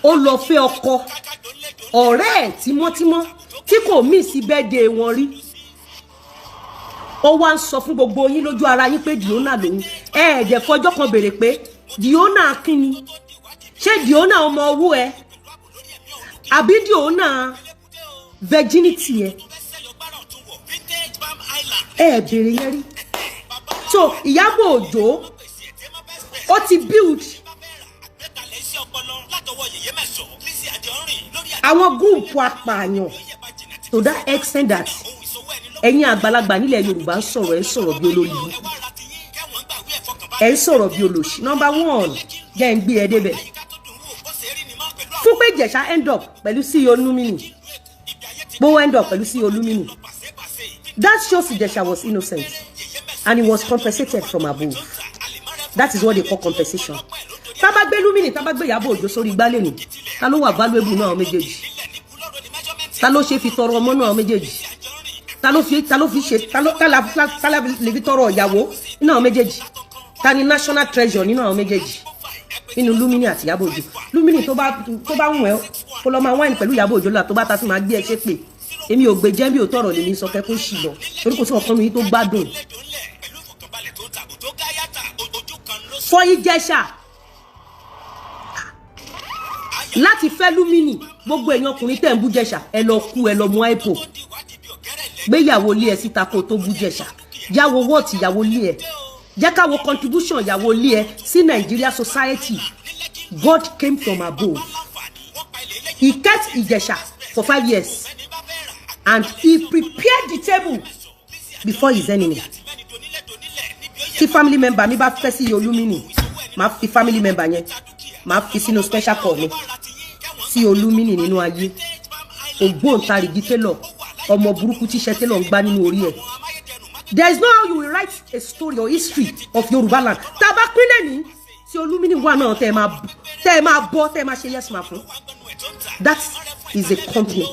ó lọ fẹ́ ọkọ ọ̀rẹ́ ẹ̀ tímọ́tímọ́ tí kò mí sí bẹ́ẹ̀dẹ̀ wọn rí ó wá ń sọ fún gbogbo yín lójú ara yín pé Diona lòun ẹ̀ẹ́dẹ̀ fọjọ́ kan béèrè pé Diona kíni ṣé Diona ọmọ owó ẹ àbí Diona virginity ẹ béèrè yẹn rí. So Ìyábọ̀ Òjó ó ti build àwọn gúùpù apààyàn to that extent that ẹ̀yin àgbàlagbà nílẹ̀ Yorùbá ń sọ̀rọ̀ bí olórí ẹ̀ ń sọ̀rọ̀ bí olóṣì. Number one jẹ́ ń gbé ẹ débẹ̀ fún pé Ìjẹ̀ṣà end up pẹ̀lú CEO Lumini gbówó end up pẹ̀lú CEO Lumini. That shows Ìjẹ̀ṣà was innocent and he was compensated from above. That is what they call compensation. Tá bá gbé Lumini, tá bá gbé Ìyábọ̀ Òjó sórí igbálẹ̀ ni, ta ló wà valuable náà méjèèjì? Ta ló ṣe fi tọrọ ọmọ náà méjèèjì? Ta ló fi lè fi tọrọ ìyàwó náà méjèèjì? Ta ni national treasure nínú àwọn méjèèjì? Nínú Lumini àti Ìyábọ̀ Òjó. Lumini tó bá wùn ẹ́ kó lọ máa wáìnì pẹ̀lú Ìyábọ̀ Òjó là tó bá ta sí máa gbé ẹ ṣépè. Èmi ò gbé jẹ́ bí ò tọrọ lèmi sọ kẹ́ kó ṣì lọ torí kò sí ọ̀kan mi tó gbádùn. For Ìjẹ̀ṣà láti fẹ́ Lumini gbogbo èèyàn ọkùnrin tẹ̀ ń bú Ìjẹ̀ṣà ẹ lọ kú ẹ lọ mú àìpò gbéyàwó lé ẹ síta kó tó bú Ìjẹ̀ṣà yàwó wọ́ọ̀tì ìyàwó lé ẹ jẹ́ káwọ́ contribution ìyàwó lé ẹ sí Nigeria society. God came from above. He kept Ìjẹ̀ṣà for 5 years and he prepared the table before his enemy. Tí family member mi bá fẹ́ sí Lumini máa fi family member yẹn máa fi sínú special call mi sí Lumini nínú ayé ògbóǹtarìgì télọ̀ ọmọ burúkú tíṣẹ́ télọ̀ ń gbá nínú orí ẹ̀. There is no how you will write a story or history of Yoruba land. Tá bá pín lẹ́ni tí Lumini wà náà tẹ́ ẹ máa bọ́ tẹ́ ẹ máa ṣe yes ma fún. That is a company.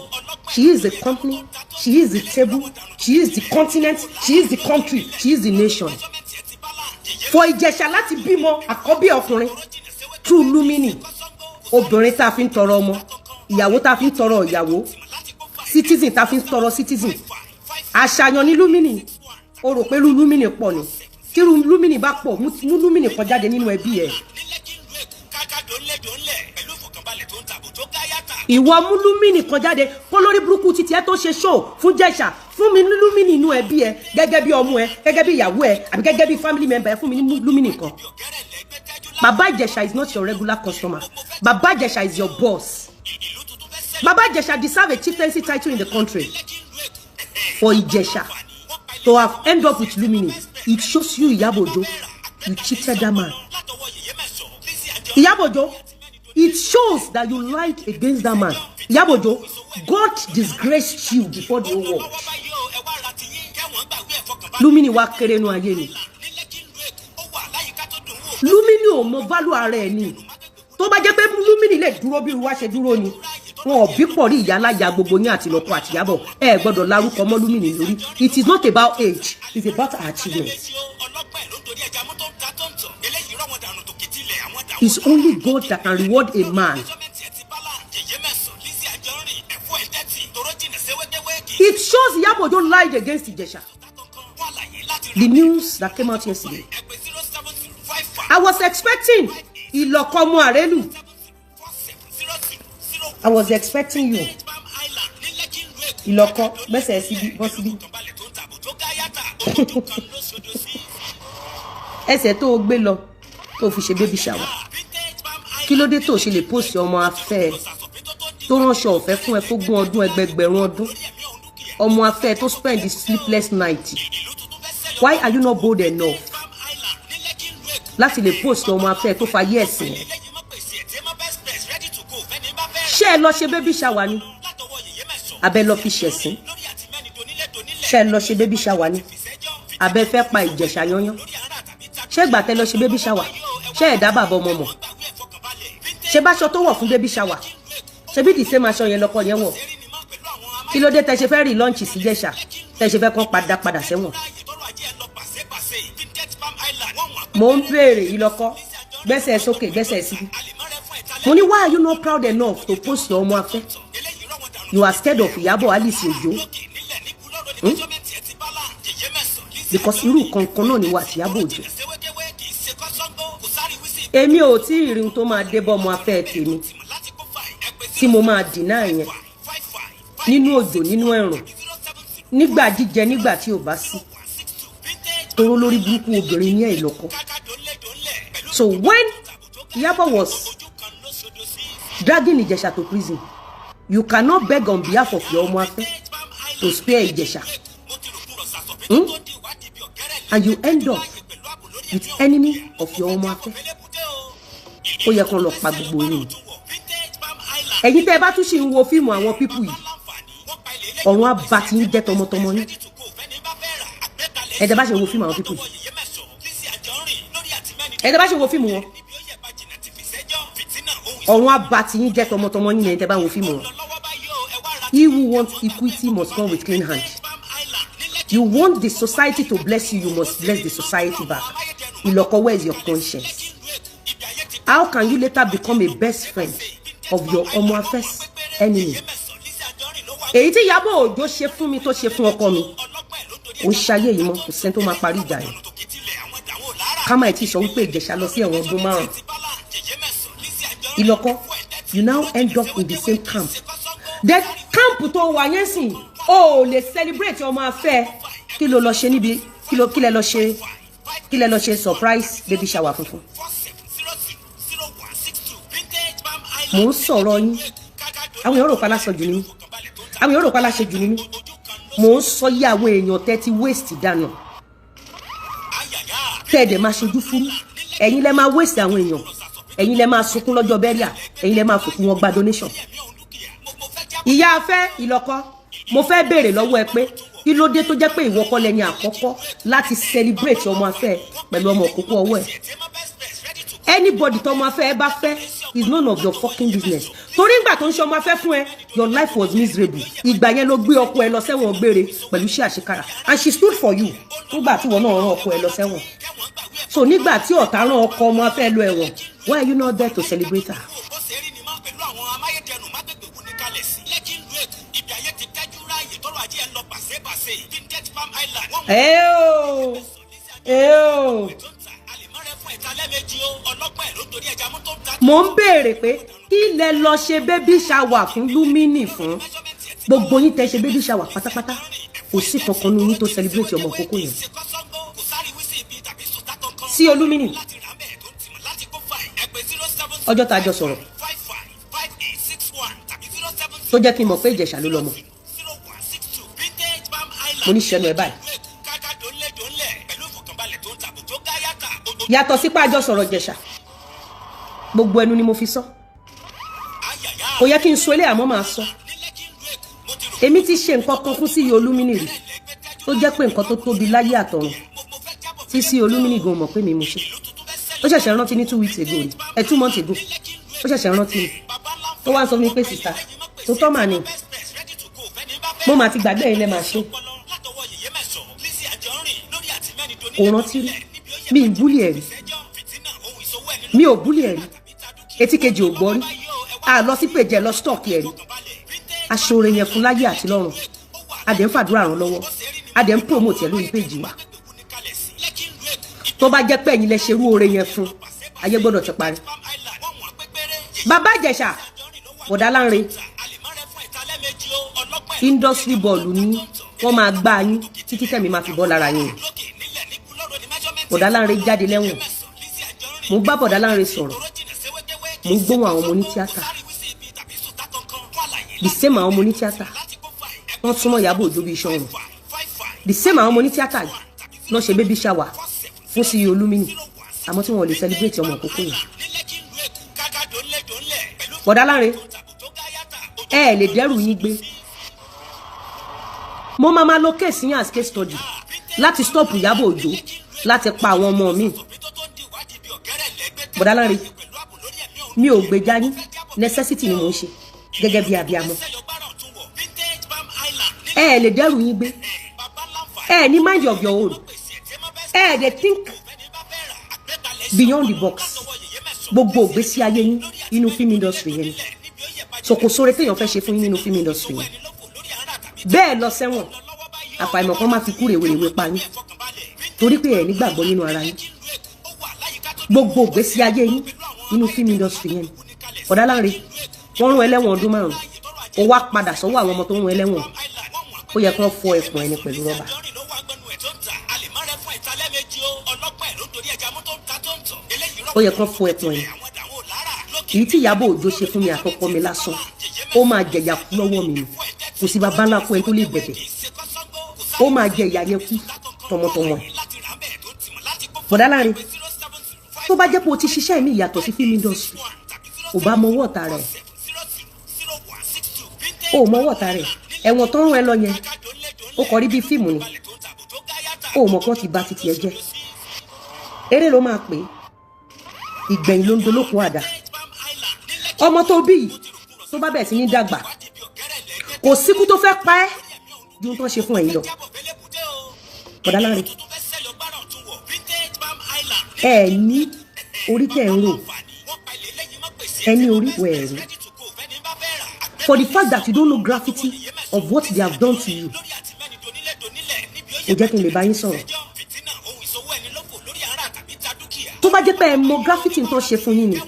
She is a company. She is the table. She is the continent. She is the country. She is the nation. For Ìjẹ̀ṣà láti bímọ àkọ́bí ọkùnrin through Lumini, obìnrin tá a fi ń tọrọ ọmọ, ìyàwó tá a fi ń tọrọ ìyàwó, citizen tá a fi ń tọrọ citizen. Àṣàyàn ní Lumini. O rò pé Lumini pọ̀ ni. Tí Lumini bá pọ̀, mú Lumini kan jáde nínú ẹbí ẹ̀. Ìwọ mú Lumini kan jáde kó lórí burúkú títí ẹ tó ṣe show fún Ìjẹ̀ṣà fún mi ní Lumini inú ẹbí ẹ gẹ́gẹ́ bí ọmọ ẹ gẹ́gẹ́ bí ìyàwó ẹ àbí gẹ́gẹ́ bí family member ẹ fún mi ní Lumini kan. Baba Ìjẹ̀ṣà is not your regular customer. Baba Ìjẹ̀ṣà is your boss. Baba Ìjẹ̀ṣà deserve a chieftaincy title in the country. For Ìjẹ̀ṣà to have end up with Lumini, it shows you Ìyábọ̀ Òjó, you cheated that man. Ìyábọ̀ Òjó, it shows that you lied against that man. Ìyábọ̀ Òjó, God disgraced you before the whole world. Lumini wá kéré nú ayé ni. Lumini ò mọ value ara ẹ̀ ni. Tó bá jẹ́ pé Lumini lè dúró bí wá ṣe dúró ni. Wọn ò bí pọ̀ rí ìyá láyà gbogbo yín àti lọ́kọ àti Ìyábọ̀. Ẹ gbọ́dọ̀ lárúkọ mọ́ Lumini lórí. It is not about age. It's about her achievement. It's only God that can reward a man. It shows Ìyábọ̀ Òjó lied against Ìjẹ̀ṣà. The news that came out yesterday. I was expecting Ìlọ̀kọ̀ Arelu. I was expecting you. Ìlọ̀kọ̀ gbẹ́sẹ̀ síbi bọ́ síbi. Ẹsẹ̀ tó o gbé lọ tó fi ṣe baby shower. Kí ló dé tó ṣe lè post ọmọ afẹ́ tó ránṣọ ọ̀fẹ́ fún ẹ fógún ọdún ẹgbẹgbẹ̀rún ọdún. Ọmọ afẹ́ tó spend the sleepless night. Why are you not bold enough láti lè post ọmọ afẹ́ tó fa yẹ́ẹ̀sì? Ṣé ẹ lọ ṣe baby shower ni? Abẹ́ lọ fi ṣẹ̀sín. Ṣé ẹ lọ ṣe baby shower ni? Abẹ́ fẹ́ pa Ìjẹ̀ṣà yányán. Ṣé ìgbà tẹ́ lọ ṣe baby shower? Ṣé ẹ̀dá bàbá ọmọ mọ̀? Ṣé báṣọ tó wọ̀ fún baby shower? Ṣé bí the same aṣọ yẹn lọ́kọ yẹn wọ̀? Kí ló dé tẹ́ ṣe fẹ́ rí lunch sí Ìjẹ̀ṣà? Tẹ́ ṣe fẹ́ kàn padà sẹ́wọ̀n? Mo ń béèrè Ìlọ̀kọ̀ gbẹ́sẹ̀ sókè gbẹ́sẹ̀ síbi. Mo ní why are you not proud enough to post your ọmọ afẹ́? You are scared of Ìyábọ̀ Alice Òjó. Because irú kankan náà ni wà tí Ìyábọ̀ Òjó. Èmi ò tí ì rí ohun tó máa dé bọ́ ọmọ afẹ́ tèmi tí mo máa dìná yẹn nínú òjò nínú ẹ̀rùn nígbà jíjẹ nígbà tí ò bá sí toro lórí burúkú obìnrin ní ẹ̀ lọ́kọ. So when Iyabo was dragging Ijesha to prison, you cannot beg on behalf of your Omoafe to spare Ijesha. And you end up with enemy of your Omoafe. Ó yẹ kó lọ pa gbogbo yín. Ẹ̀yin tẹ́ bá tún ṣì ń wo fíìmù àwọn pípù yìí, ọ̀run àbá tí ń jẹ́ tọmọtọmọ yín. Ẹ̀dẹ̀ bá ṣe wo fíìmù àwọn pípù yìí. Ẹ̀dẹ̀ bá ṣe wo fíìmù wọn. Ọ̀run àbá tí ń jẹ́ tọmọtọmọ yín ẹ̀dẹ̀ bá wo fíìmù wọn. He who wants equity must come with clean hands. You want the society to bless you, you must bless the society back. Iloko, where is your conscience? How can you later become a best friend of your Omoafe's enemy? Èyí tí Iyabo Ojo ṣe fún mi tó ṣe fún ọkọ mi. Ó ṣayé yìí mọ́ kò sẹ́ni tó máa parí ìjà yẹn. Ká má ti sọ wípé Ìjẹ̀ṣà lọ sí ẹ̀wọ̀n ọdún 5. Iloko, you now end up in the same camp. The camp tó wà yẹn sìn, ó lè celebrate Omoafe. Kí ló lọ ṣe níbi kí lẹ lọ ṣe surprise baby shower funfun. Mo ń sọ̀rọ̀ yín. Àwọn èèyàn rò pa láṣọ jù ní mí. Àwọn èèyàn rò pa láṣẹ jù ní mí. Mo ń sọ yí àwọn èèyàn tẹ́ ti waste dànù. Tẹ́ẹ̀dẹ̀ máa ṣojú fúrú. Ẹ̀yin lẹ máa waste àwọn èèyàn. Ẹ̀yin lẹ máa sunkún lọ́jọ́ bẹ́ríà. Ẹ̀yin lẹ máa fòkun wọn gba donation. Ìyá Afẹ́ Ìlọ́kọ, mo fẹ́ béèrè lọ́wọ́ ẹ pé kí ló dé tó jẹ́ pé ìwọ kọ́ lẹni àkọ́kọ́ láti celebrate Omoafe pẹ̀lú ọmọ òkúkú ọwọ́ ẹ̀. Anybody tó Omoafe bá fẹ́ is none of your fucking business. Torí ìgbà tó ń ṣe Omoafe fún ẹ, your life was miserable. Ìgbà yẹn ló gbé ọkọ ẹ lọ sẹ́wọ̀n gbére pẹ̀lú iṣẹ́ àṣekára. And she stood for you. Nígbà tí wọ́n náà rán ọkọ ẹ lọ sẹ́wọ̀n. So nígbà tí ọ̀tá rán ọkọ Omoafe lọ ẹ̀wọ̀n, why are you not there to celebrate her? Mo ń béèrè pé kí lẹ lọ ṣe baby shower fún Lumini fún gbogbo yín tẹ́ ṣe baby shower pátápátá kò sí kankan nu yín tó celebrate ọmọ kókó yẹn sí Olúmínì. Ọjọ́ tá a jọ sọ̀rọ̀ tó jẹ́ kí n mọ̀ pé Ìjẹ̀ṣà ló lọ́mọ mo ní ṣẹnu ẹ báyìí. Yàtọ̀ sí pé a jọ sọ̀rọ̀ Ìjẹ̀ṣà gbogbo ẹnu ni mo fi sọ kò yẹ kí n sọ ilé àmọ́ máa sọ. Èmi ti ṣe nǹkan kan fún sí Olúmínì rí tó jẹ́ pé nǹkan tó tóbi láyé àtọ̀run tí sí Olúmínì gan mọ̀ pé mi mo ṣe. Ó ṣẹ̀ṣẹ̀ rántí ní 2 weeks ago ni 2 months ago ó ṣẹ̀ṣẹ̀ rántí ni tó wá ń sọ fún mi pé sista tó tọ́ mà ní mo máa ti gbàgbé ilẹ̀ máa ṣe kò rántí rí mi ì búlì ẹ̀ rí mi ò búlì ẹ̀ rí etí kejì ò gbọ́ rí a lọ sí pèjẹ lọ stọọkì ẹ̀ rí aṣọre yẹn fún láyé àti lọ́run a dẹ̀ ń fàdúrà ràn lọ́wọ́ a dẹ̀ ń promote ẹ̀ lórí péjì wa tó bá jẹ́ pé ẹ̀yin lẹ ṣerú oore yẹn fún ayé gbọ́dọ̀ ti parí. Bàbá Ìjẹ̀ṣà Bọ̀dá Lánre industry ball ní wọ́n máa gbá yín títí tẹ̀mí máa fi bọ́ lára yín. Bọ̀dá Lánre jáde lẹ́wọ̀n mo bá Bọ̀dá Lánre sọ̀rọ̀ mo gbóhùn àwọn ọmọ ní tíátà the same àwọn ọmọ ní tíátà wọ́n súnmọ́ Ìyábọ̀ Òjó bí iṣan ọ̀run the same àwọn ọmọ ní tíátà lọ́ ṣe baby shower fún sí Olúmínì àmọ́ tí wọ́n lè celebrate ọmọ òkókó yẹn. Bọ̀dá Lánre ẹ lè dẹ́rù yín gbé mo máa lo case yín as case study láti stop Ìyábọ̀ Òjó láti pa àwọn ọmọ mi. Bọ̀dá Lánre mi ò gbèjà yín necessity ni mò ń ṣe gẹ́gẹ́ bí abiyamọ. Ẹ lè dẹ́rù yín gbé ẹ ní mind of your own ẹ dey think beyond the box gbogbo ògbésí ayé yín inú film industry yẹn ni so kò sóore téèyàn fẹ́ ṣe fún yín nínú film industry yẹn bẹ́ẹ̀ lọ sẹ́wọ̀n àfàìmọ̀ kan má fi kú rèwerèwe pa yín torí pé ẹ̀ nígbàgbọ́ nínú ara yín gbogbo ògbésí ayé yín inú film industry yẹn ni. Bọ̀dá Lánre wọ́n rún ẹlẹ́wọ̀n ọdún 5 ó wá padà sọ́wọ́ àwọn ọmọ tó ń rún ẹlẹ́wọ̀n ó yẹ kí wọ́n fọ ẹ̀pọ̀n ẹni pẹ̀lú rọ́bà. ó yẹ kán fún ẹkùn ẹ̀ èyí tí Ìyábọ̀ Òjó ṣe fún mi àtọkọ mi lásán ó máa jẹ̀yà kú lọ́wọ́ mi ni kò sí bàbá ńlá kú ẹni tó lè bẹ̀bẹ̀ ó máa jẹ ìyá yẹn kú tọmọtọmọ bọ̀dá láàrin tó bá jẹ́ pé o ti ṣiṣẹ́ mi ìyàtọ̀ sí film industry ò bá mọ ọwọ́ ọ̀tá rẹ̀ ó mọ ọwọ́ ọ̀tá rẹ̀ ẹ̀wọ̀n tó ń rún ẹ lọ yẹn ó kọ rí bí fíìmù ni ó mọ̀ kán ti bà títí ẹ jẹ́ eré ló máa pè é ìgbẹ̀yìn ló ń dolóko àdá ọmọ tó bí yìí tó bá bẹ̀rẹ̀ sí ní dàgbà kò síkú tó fẹ́ pa ẹ́ ju tó ń ṣe fún ẹ̀yin lọ bọ̀dá láàrin ẹ ní orí tẹ̀ ń rò ẹ ní orí wẹ̀ rí for the fact that you don't know gravity of what they have done to you ò jẹ́ kí n lè bá yín sọ̀rọ̀ tó bá jẹ́ pé ẹ mọ gravity tó ṣe fún yín ni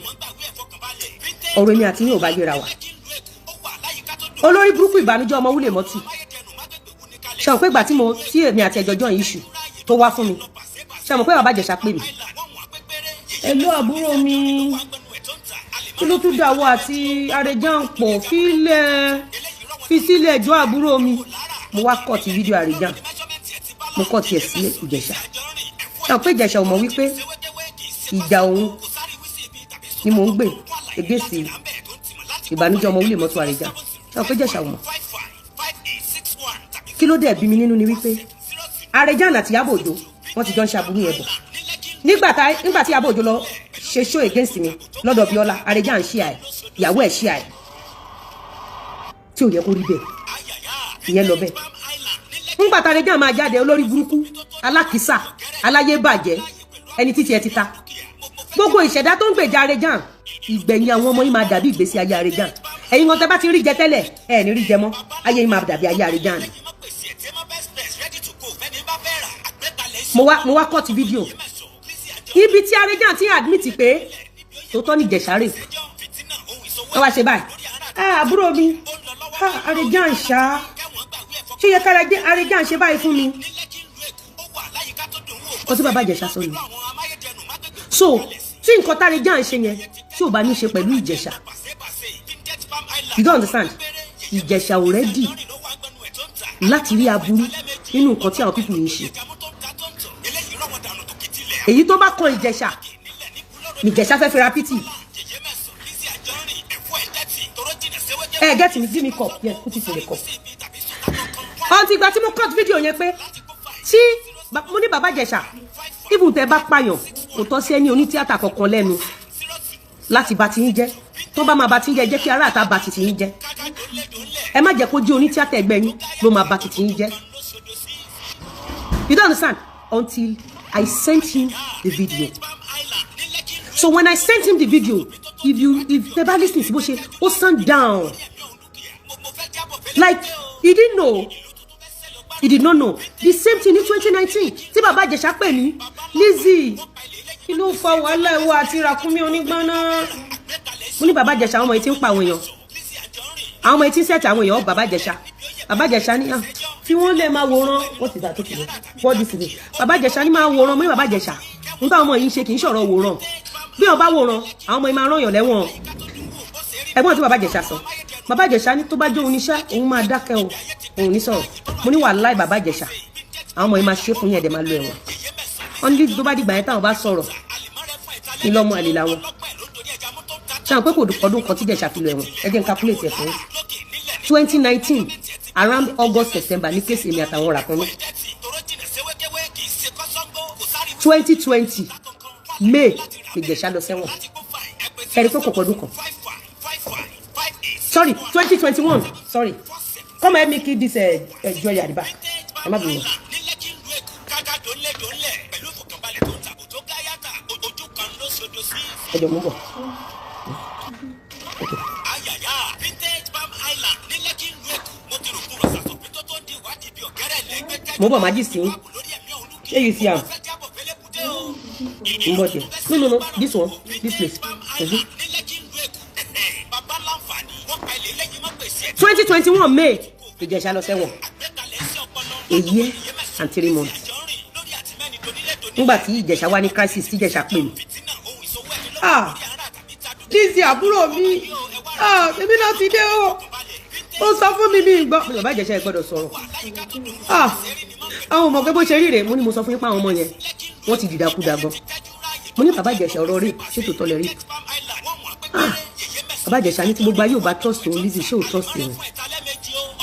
ọ̀rọ̀ èmi àti yín ò bá yẹra wa olórí burúkú ìbànújẹ́ ọmọ wúlé mọ́tì ṣe mọ̀ pé ìgbà tí èmi àti ẹjọ́jọ́ yìí ṣù tó wá fún mi ṣe mọ̀ pé bàbá Ìjẹ̀ṣà pè mí ẹ̀lú àbúrò mi kí ló tún dàwọ́ àti Àrẹ̀já ń pọ̀ fi sílẹ̀ ẹjọ́ àbúrò mi mo wá kọ́ ti fídíò Àrẹ̀já mo kọ́ tiẹ̀ sílẹ̀ Ìjẹ̀ṣà ṣe mọ̀ pé Ìjẹ̀ṣà ò mọ̀ wípé ìjà òun ni mò ń gbé ègbèsè ìbànújẹ́ ọmọ wúlé mọ́tò Àrẹ̀já ṣe mọ̀ pé Ìjẹ̀ṣà ò mọ̀ kí ló dẹ̀ bí mi nínú ni wípé Àrẹ̀já àti Ìyábọ̀ Òjó wọ́n ti jọ ń ṣàbúrú yẹn bọ̀ nígbà tí Ìyábọ̀ Òjó lọ ṣe show against mi lọ́dọ̀ Bíọ́lá Àrẹ̀já ń ṣí àì ìyàwó ẹ̀ ṣí àì tí ò yẹ kó rí bẹ́ẹ̀ ìyẹn lọ bẹ́ẹ̀ nígbà tí Àrẹ̀já máa jáde olórí burúkú alákìísà aláyé bàjẹ́ ẹni títí ẹ ti ta gbogbo ìṣẹ̀dá tó ń gbèjà Àrẹ̀já ìgbẹ̀yìn àwọn ọmọ yìí máa dàbí ìgbésí ayé Àrẹ̀já ẹ̀yin kan tẹ́ bá ti rí jẹ tẹ́lẹ̀ ẹ̀ ní rí jẹ mọ́ ayé yìí máa dàbí ayé Àrẹ̀já ni. mo wá kọ́ọ̀tù fídíò ibi tí Àrẹ̀já ti admit pé tòótọ́ ní Ìjẹ̀ṣà rè wọ́n wá ṣe báyìí àbúrò mi Àrẹ̀já ń ṣá ṣé yẹ ká Àrẹ̀já ń ṣe báyìí fún mi ó sì bàbá Ìjẹ̀ṣà sọ ni so tí nǹkan t'Àrẹ̀já ń ṣe yẹn tí ò bá ní ṣe pẹ̀lú Ìjẹ̀ṣà you don't understand Ìjẹ̀ṣà ò rẹ́dì láti rí aburú nínú nǹkan tí àwọn pípù yìí ṣe èyí tó bá kan Ìjẹ̀ṣà ní Ìjẹ̀ṣà fẹ́ fẹ́ra pítì get me give me cup yes put it in the cup ọ̀ntì ìgbà tí mo cut video yẹn pé tí mo ní bàbá Ìjẹ̀ṣà even tẹ́ bá pààyàn kò tọ́ sí ẹni onítíátà kankan lẹ́nu láti bá ti yín jẹ́ tó bá máa bá ti yín jẹ́ kí ará àta bá ti yín jẹ́ ẹ má jẹ́ kó jẹ́ onítíátà ẹgbẹ́ yín ló máa bá ti yín jẹ́ you don't understand until I sent him the video so when I sent him the video if tẹ́ bá listen sí bó ṣe ó stand down like he didn't know he did not know the same thing in 2019 tí bàbá Ìjẹ̀ṣà pè ní Lizzy kí ló fa wàhálà ẹwọ àti Ràkúnmí onígbọnà mo ní bàbá Ìjẹ̀ṣà àwọn ọmọ yìí ti ń pa àwọn èèyàn àwọn ọmọ yìí ti ń sẹ́ẹ̀tì àwọn èèyàn bàbá Ìjẹ̀ṣà ní tí wọ́n lè máa wòran wọ́n ti dà tó kìlọ̀ wọ́n di sílẹ̀ bàbá Ìjẹ̀ṣà ní máa wòran mo ní bàbá Ìjẹ̀ṣà nígbà ọmọ yìí ń ṣe kì í ṣọ̀rọ̀ wòran bí wọ́n bá wòran àwọn ọmọ yìí máa rán yàn lẹ́wọ̀n ẹ̀gbọ́n tí bàbá Ìjẹ̀ṣà sọ bàbá Ìjẹ̀ṣà ní tó bá jó oníṣẹ́ òun máa dákẹ́ o òun ní sọ̀rọ̀ mo ní wàláhì bàbá Ìjẹ̀ṣà àwọn ọmọ yìí máa ṣe fún yẹn ẹ̀dẹ̀ máa lo ẹ̀wọ̀n wọ́n ní tó bá dìgbà yẹn táwọn bá sọ̀rọ̀ ní lọ́mọ àlè làwọn ṣáà pé kò ọdún kan tí Ìjẹ̀ṣà fi lo ẹ̀wọ̀n ẹ jẹ́ n calculate ẹ̀ fún 2019 around August September ní kéèsì èmi àtàwọn Ràkúnmí 2020 May Ìjẹ̀ṣà lọ sẹ́wọ̀n ẹ̀rí pé kò ọdún kan sorry 2021 sorry come help me keep this joy at the back ẹ má bínú. ẹjọ mú bọ. mo bọ̀ máa jí sí ṣé you see am n bọ̀ ṣe no this one this place. 2021 May Ìjẹ̀ṣà lọ sẹ́wọ̀n a year and 3 months nígbà tí Ìjẹ̀ṣà wà ní crisis tí Ìjẹ̀ṣà pè mí Lizzy àbúrò mi èmi náà ti dé o ó sọ fún mi bí gbọ́ bàbá Ìjẹ̀ṣà ẹ gbọ́dọ̀ sọ̀rọ̀ àwọn ọmọ pé bó ṣe rí rèé mo ní mo sọ fún yín pé àwọn ọmọ yẹn wọ́n ti dìdàkudà gan mo ní bàbá Ìjẹ̀ṣà ọ̀rọ̀ rí ṣètò tọ́lẹ̀ rí bàbá Ìjẹ̀ṣà ní tí gbogbo ayé ò bá trust òun Lizzy ṣé ò trust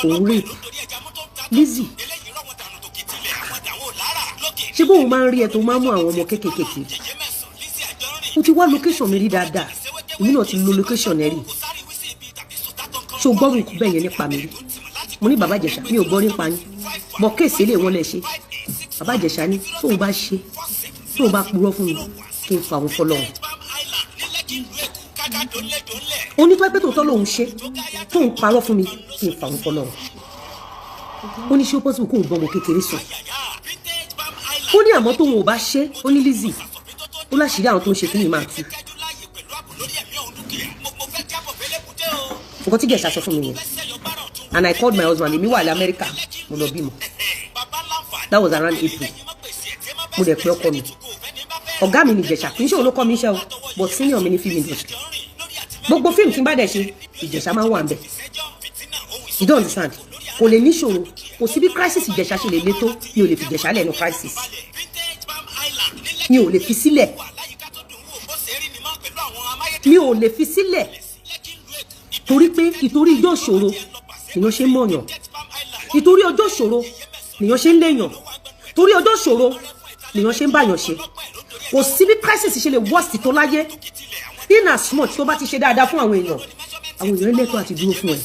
òun rí Lizzy ṣé bóun máa ń rí ẹ tó máa ń mú àwọn ọmọ kéékèèké mo ti wá location mi rí dáadáa èmi náà ti lo location ẹ rí ṣé o gbọ́rù ikú bẹ́ẹ̀ yẹn nípa mi rí mo ní bàbá Ìjẹ̀ṣà mi ò gbọ́ nípa yín mọ kéèsì lè wọ́n lẹ̀ ṣe bàbá Ìjẹ̀ṣà ní tóun bá ṣe tóun bá purọ́ fún mi kí n fa àwọn fọlọ́run ó ní tó ẹgbẹ́ tòótọ́ lòun ṣe tóun parọ́ fún mi kí n fa àwọn fọlọ́run ó ní ṣé ó pọ́sibú kóun bọ́ ọmọ kékeré sùn ó ní àmọ́ tóun ò bá ṣe ó ní Lizzy ó láṣìírí àwọn tó ń ṣe kí ni máa tú nǹkan tí Ìjẹ̀ṣà sọ fún mi yẹn and I called my husband èmi wà ní Amẹ́ríkà mo lọ bímọ that was around April mo dẹ̀ pé ọkọ mi ọ̀gá mi ní Ìjẹ̀ṣà kì í ṣe òun ló kọ́ mi iṣẹ́ o but senior mi ní film industry gbogbo fíìmù tí n bá dẹ̀ ṣe Ìjẹ̀ṣà máa ń wà ń bẹ̀ you don't understand kò lè níṣòro kò sí bí crisis Ìjẹ̀ṣà ṣe lè le tó mi ò lè fi Ìjẹ̀ṣà lẹ́nu crisis mi ò lè fi sílẹ̀ mi ò lè fi sílẹ̀ torí pé ìtorí ijó ìṣòro nìyàn ṣe ń mọ̀yàn ìtorí ọjọ́ ìṣòro nìyàn ṣe ń léyàn torí ọjọ́ ìṣòro nìyàn ṣe ń báyàn ṣe kò sí bí crisis ṣe lè worst tó láyé in as much tó bá ti ṣe dáadáa fún àwọn èèyàn lẹ́tọ̀ọ́ àti dúró fún ẹ